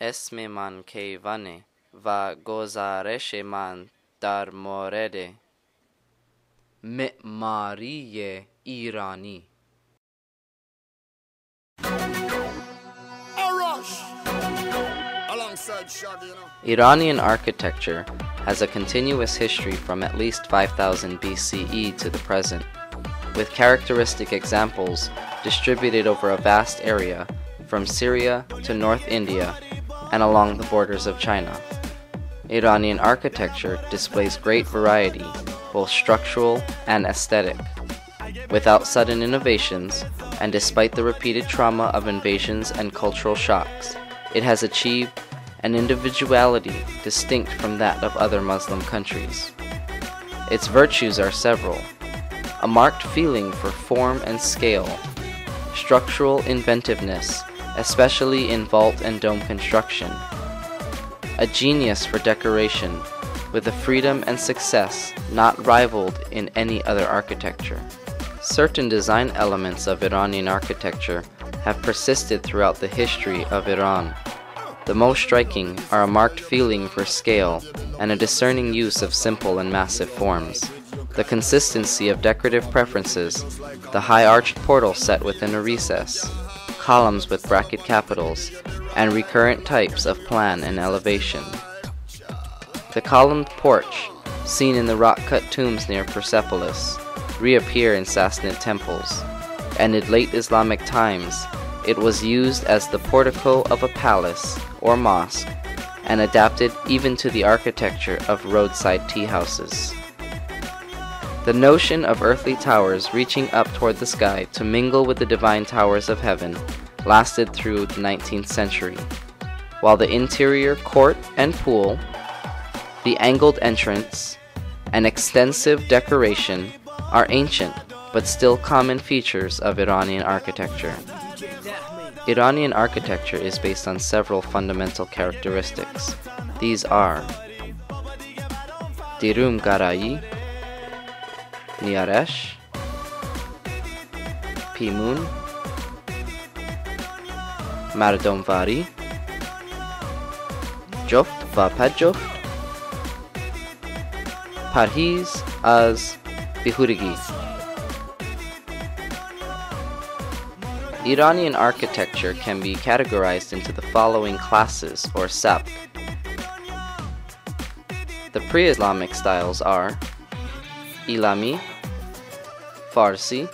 اسم من کیوانه و گزارش من در مورد معماری ایرانی. Iranian architecture has a continuous history from at least 5000 BCE to the present, with characteristic examples distributed over a vast area from Syria to North India and along the borders of China. Iranian architecture displays great variety, both structural and aesthetic. Without sudden innovations, and despite the repeated trauma of invasions and cultural shocks, it has achieved an individuality distinct from that of other Muslim countries. Its virtues are several: a marked feeling for form and scale, structural inventiveness, especially in vault and dome construction, a genius for decoration, with a freedom and success not rivaled in any other architecture. Certain design elements of Iranian architecture have persisted throughout the history of Iran. The most striking are a marked feeling for scale and a discerning use of simple and massive forms, the consistency of decorative preferences, the high arched portal set within a recess, columns with bracket capitals, and recurrent types of plan and elevation. The columned porch, seen in the rock-cut tombs near Persepolis, reappear in Sassanid temples, and in late Islamic times it was used as the portico of a palace or mosque, and adapted even to the architecture of roadside tea houses. The notion of earthly towers reaching up toward the sky to mingle with the divine towers of heaven lasted through the 19th century, while the interior court and pool, the angled entrance, and extensive decoration are ancient but still common features of Iranian architecture. Iranian architecture is based on several fundamental characteristics. These are Dirum Garayi, Niaresh, Pimun, Mardomvari, Joft va Pajoft, Parhiz az Bihurigi. Iranian architecture can be categorized into the following classes or sabq. The pre-Islamic styles are Ilami, Farsi,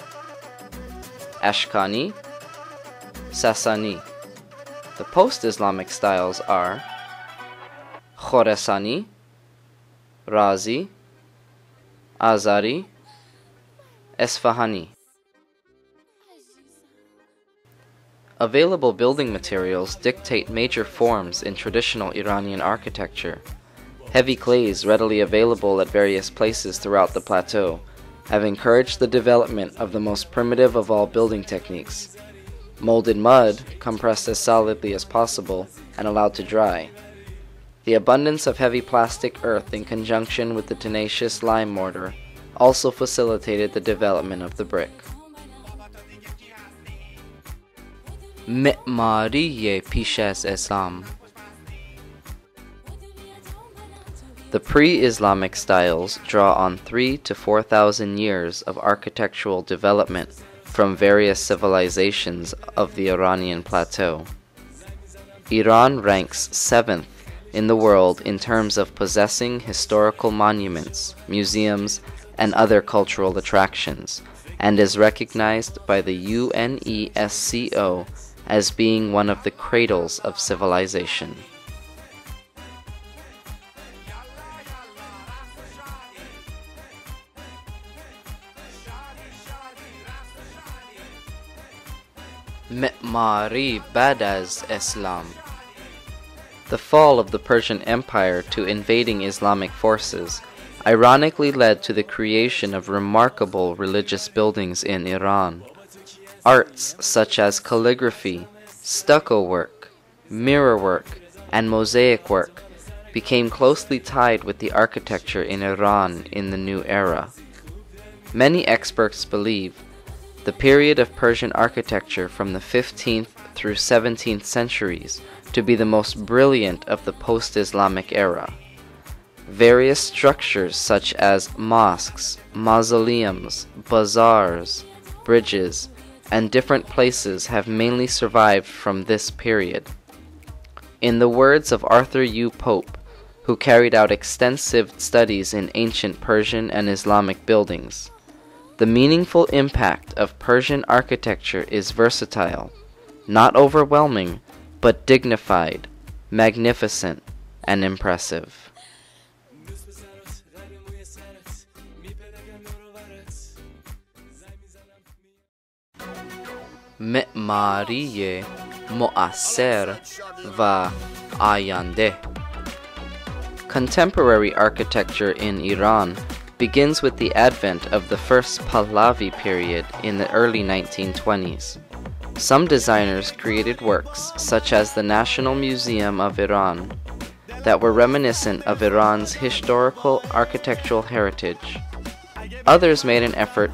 Ashkani, Sasani. The post-Islamic styles are Khorasani, Razi, Azari, Esfahani. Available building materials dictate major forms in traditional Iranian architecture. Heavy clays readily available at various places throughout the plateau have encouraged the development of the most primitive of all building techniques: molded mud compressed as solidly as possible and allowed to dry. The abundance of heavy plastic earth in conjunction with the tenacious lime mortar also facilitated the development of the brick. معماری پیش از اسلام. The pre-Islamic styles draw on 3,000 to 4,000 years of architectural development from various civilizations of the Iranian plateau. Iran ranks 7th in the world in terms of possessing historical monuments, museums, and other cultural attractions, and is recognized by the UNESCO as being one of the cradles of civilization. معماری بعد از اسلام. The fall of the Persian Empire to invading Islamic forces ironically led to the creation of remarkable religious buildings in Iran. Arts such as calligraphy, stucco work, mirror work, and mosaic work became closely tied with the architecture in Iran in the new era. Many experts believe the period of Persian architecture from the 15th through 17th centuries to be the most brilliant of the post-Islamic era. Various structures such as mosques, mausoleums, bazaars, bridges, and different places have mainly survived from this period. In the words of Arthur U. Pope, who carried out extensive studies in ancient Persian and Islamic buildings, the meaningful impact of Persian architecture is versatile, not overwhelming, but dignified, magnificent, and impressive. معماری مؤثر و آینده. Contemporary architecture in Iran begins with the advent of the first Pahlavi period in the early 1920s. Some designers created works, such as the National Museum of Iran, that were reminiscent of Iran's historical architectural heritage. Others made an effort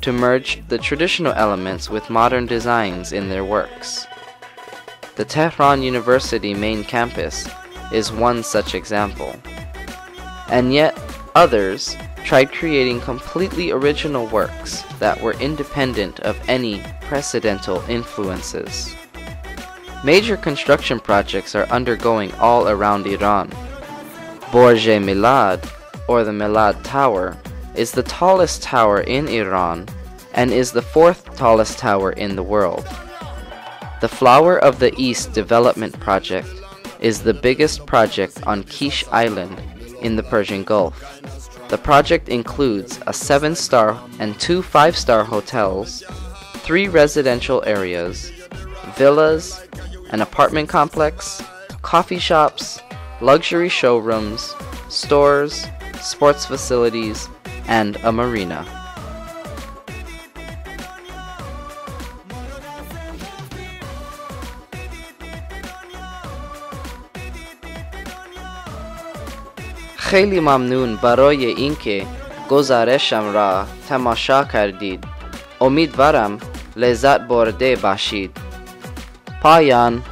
to merge the traditional elements with modern designs in their works. The Tehran University main campus is one such example. And yet, others tried creating completely original works that were independent of any precedental influences. Major construction projects are undergoing all around Iran. Borj-e Milad, or the Milad Tower, is the tallest tower in Iran and is the fourth tallest tower in the world. The Flower of the East development project is the biggest project on Kish Island in the Persian Gulf. The project includes a 7-star and 2 5-star hotels, 3 residential areas, villas, an apartment complex, coffee shops, luxury showrooms, stores, sports facilities, and a marina. خیلی ممنون برای اینکه گزارشم را تماشا کردید. امیدوارم لذت برده باشید. پایان.